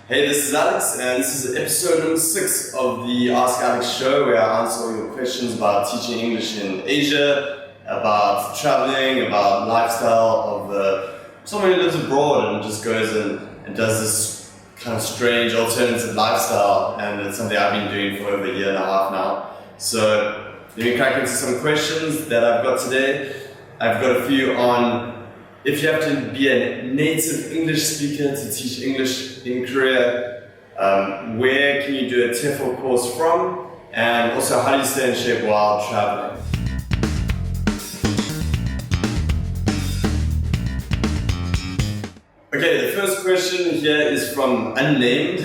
Hey, this is Alex, and this is episode number 6 of the Ask Alex show, where I answer all your questions about teaching English in Asia, about traveling, about lifestyle of someone who lives abroad and just goes and does this kind of strange alternative lifestyle, and it's something I've been doing for over a year and a half now. So let me crack into some questions that I've got today. I've got a few on if you have to be a native English speaker to teach English in Korea, where can you do a TEFL course from? And also, how do you stay in shape while traveling? Okay, the first question here is from Unnamed.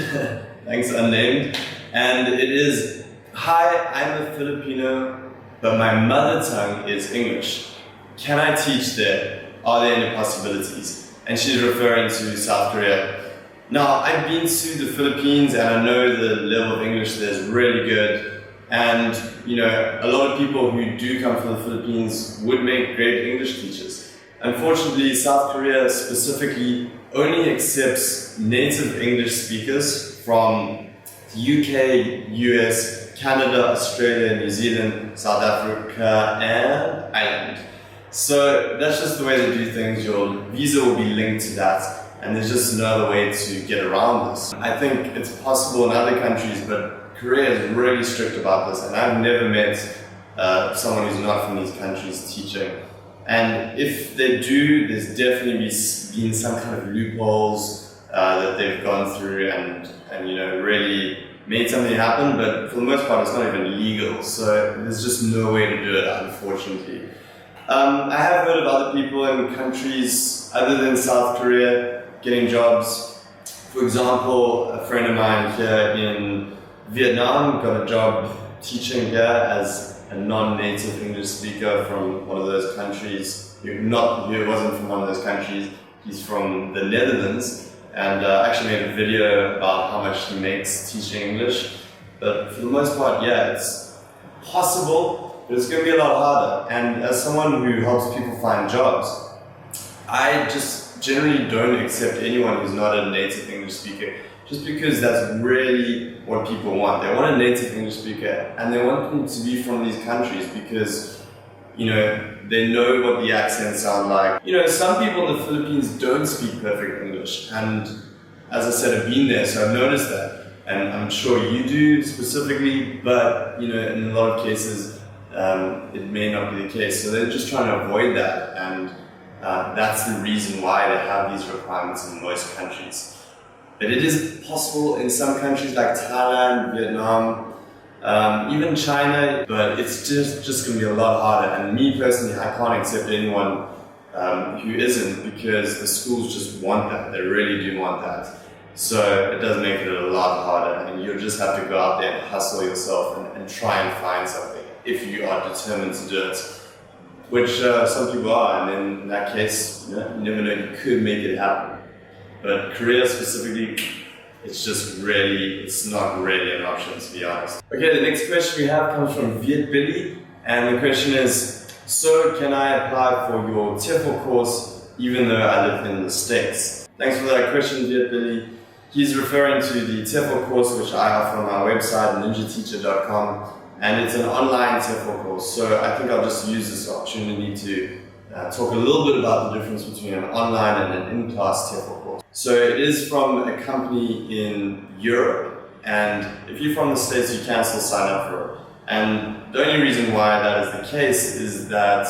Thanks, Unnamed. And it is, hi, I'm a Filipino, but my mother tongue is English. Can I teach there? Are there any possibilities? And she's referring to South Korea. Now, I've been to the Philippines and I know the level of English there is really good. And, you know, a lot of people who do come from the Philippines would make great English teachers. Unfortunately, South Korea specifically only accepts native English speakers from the UK, US, Canada, Australia, New Zealand, South Africa, and Ireland. So that's just the way they do things. Your visa will be linked to that, and there's just no other way to get around this. I think it's possible in other countries, but Korea is really strict about this, and I've never met someone who's not from these countries teaching. And if they do, there's definitely been some kind of loopholes that they've gone through and you know, really made something happen, but for the most part it's not even legal, so there's just no way to do it, unfortunately. I have heard of other people in countries other than South Korea getting jobs. For example, a friend of mine here in Vietnam got a job teaching here as a non-native English speaker from one of those countries. He wasn't from one of those countries, he's from the Netherlands, and actually made a video about how much he makes teaching English. But for the most part, yeah, it's possible. But it's going to be a lot harder, and as someone who helps people find jobs, I just generally don't accept anyone who's not a native English speaker, just because that's really what people want. They want a native English speaker, and they want them to be from these countries because, you know, they know what the accents sound like. You know, some people in the Philippines don't speak perfect English, and as I said, I've been there, so I've noticed that, and I'm sure you do specifically, but, you know, in a lot of cases, it may not be the case. So they're just trying to avoid that, and that's the reason why they have these requirements in most countries. But it is possible in some countries like Thailand, Vietnam, even China, but it's just going to be a lot harder. And me personally, I can't accept anyone who isn't, because the schools just want that. They really do want that. So it does make it a lot harder, and you'll just have to go out there and hustle yourself and try and find something if you are determined to do it, which some people are, and then in that case, you never know, you could make it happen. But Korea specifically, it's not really an option, to be honest. Okay, the next question we have comes from Viet Billy, and the question is, so can I apply for your TEFL course even though I live in the States? Thanks for that question, Viet Billy. He's referring to the TEFL course which I offer on my website, ninjateacher.com. And it's an online TEFL course, so I think I'll just use this opportunity to talk a little bit about the difference between an online and an in-class TEFL course. So it is from a company in Europe, and if you're from the States, you can still sign up for it. And the only reason why that is the case is that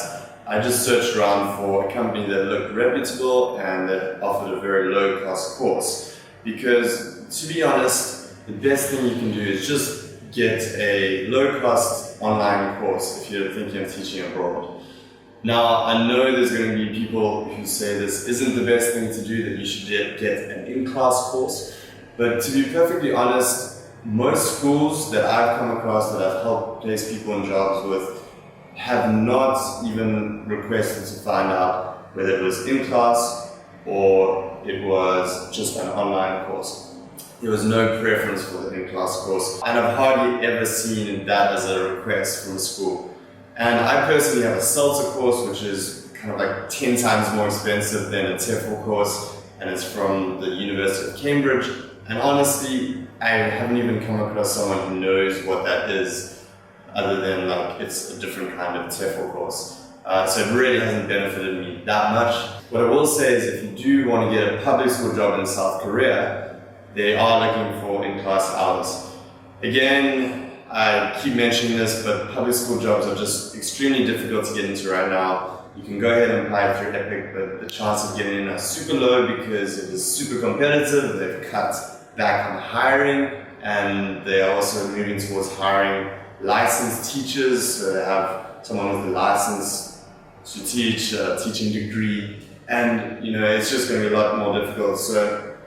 I just searched around for a company that looked reputable and that offered a very low-cost course. Because, to be honest, the best thing you can do is just get a low-cost online course if you're thinking of teaching abroad. Now, I know there's going to be people who say this isn't the best thing to do, that you should get an in-class course, but to be perfectly honest, most schools that I've come across that I've helped place people in jobs with have not even requested to find out whether it was in-class or it was just an online course. There was no preference for the in-class course, and I've hardly ever seen that as a request from a school. And I personally have a CELTA course, which is kind of like 10 times more expensive than a TEFL course, and it's from the University of Cambridge, And honestly, I haven't even come across someone who knows what that is, other than like it's a different kind of TEFL course. So it really hasn't benefited me that much. What I will say is if you do want to get a public school job in South Korea, they are looking for in-class hours. Again, I keep mentioning this, but public school jobs are just extremely difficult to get into right now. You can go ahead and apply through EPIC, but the chances of getting in are super low because it is super competitive. They've cut back on hiring, and they are also moving towards hiring licensed teachers. So they have someone with a license to teach, a teaching degree, and it's just going to be a lot more difficult. So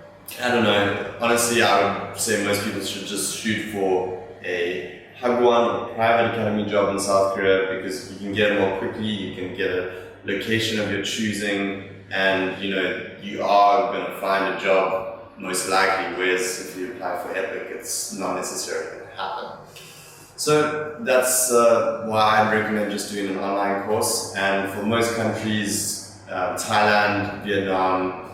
I don't know, honestly I would say most people should just shoot for a Hagwon or private academy job in South Korea, because you can get it more quickly, you can get a location of your choosing, and you are going to find a job most likely, whereas if you apply for EPIC it's not necessarily going to happen. So that's why I'd recommend just doing an online course. And for most countries, Thailand, Vietnam,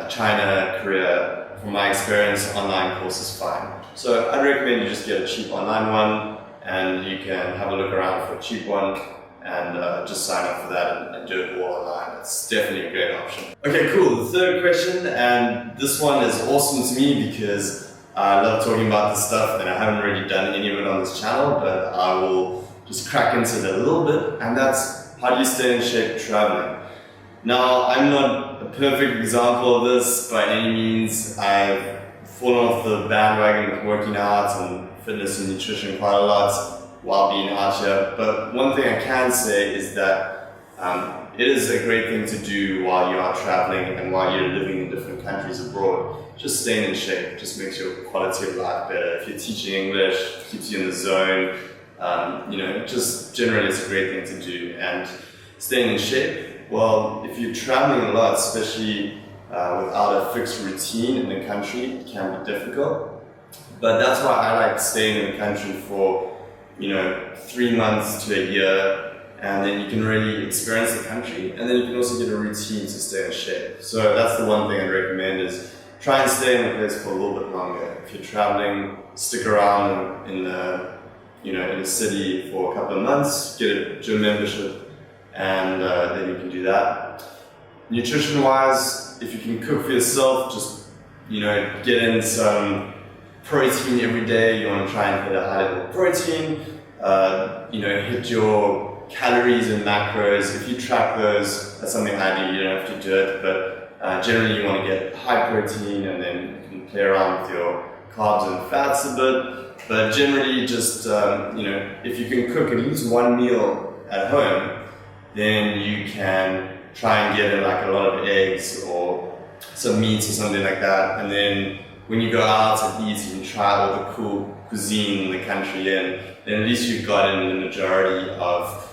China, Korea, from my experience, online course is fine. So I'd recommend you just get a cheap online one, and you can have a look around for a cheap one, and just sign up for that and do it all online. It's definitely a great option. Okay, cool. The third question, and this one is awesome to me because I love talking about this stuff, and I haven't really done any of it on this channel, but I will just crack into it a little bit, and that's how do you stay in shape traveling? Now, I'm not a perfect example of this by any means. I've fallen off the bandwagon with working out and fitness and nutrition quite a lot while being out here, but one thing I can say is that it is a great thing to do while you are traveling and while you're living in different countries abroad. Just staying in shape just makes your quality of life better. If you're teaching English, it keeps you in the zone. Just generally it's a great thing to do. And staying in shape, well, if you're traveling a lot, especially without a fixed routine in the country, it can be difficult. But that's why I like staying in the country for 3 months to a year, and then you can really experience the country, and then you can also get a routine to stay in shape. So that's the one thing I'd recommend, is try and stay in a place for a little bit longer. If you're traveling, stick around in the city for a couple of months, get a gym membership, and then you can do that. Nutrition wise, if you can cook for yourself, just get in some protein every day. You want to try and hit a high level of protein, hit your calories and macros. If you track those, that's something I do, you don't have to do it, but generally you want to get high protein, and then you can play around with your carbs and fats a bit. But generally just, if you can cook at least one meal at home, then you can try and get in like a lot of eggs or some meats or something like that. And then when you go out and eat, you can try all the cool cuisine in the country, and then at least you've gotten the majority of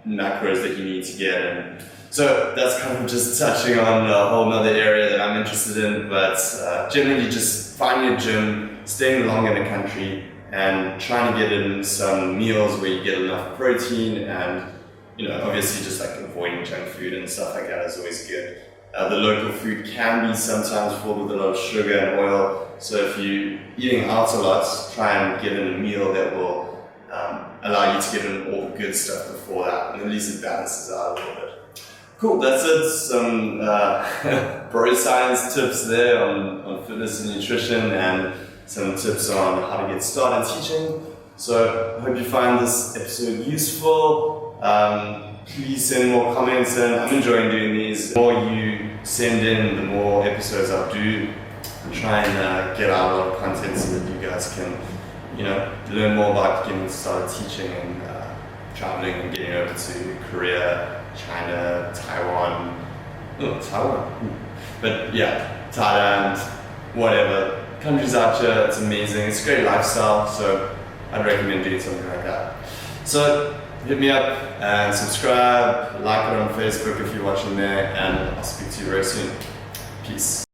macros that you need to get. And so that's kind of just touching on a whole other area that I'm interested in, but generally just finding a gym, staying long in the country, and trying to get in some meals where you get enough protein, and obviously just like avoiding junk food and stuff like that is always good. The local food can be sometimes filled with a lot of sugar and oil, so if you're eating out a lot, try and get in a meal that will allow you to get in all the good stuff before that, and at least it balances out a little bit. Cool, that's it. Some bro science tips there on fitness and nutrition, and some tips on how to get started teaching. So I hope you find this episode useful. Please send more comments in. I'm enjoying doing these. The more you send in, the more episodes I'll do, and try and get out a lot of content so that you guys can learn more about getting started teaching and traveling and getting over to Korea, China, Taiwan. But yeah, Thailand, whatever. Countries out here, it's amazing. It's a great lifestyle, so I'd recommend doing something like that. So hit me up and subscribe, like it on Facebook if you're watching there, and I'll speak to you very soon. Peace.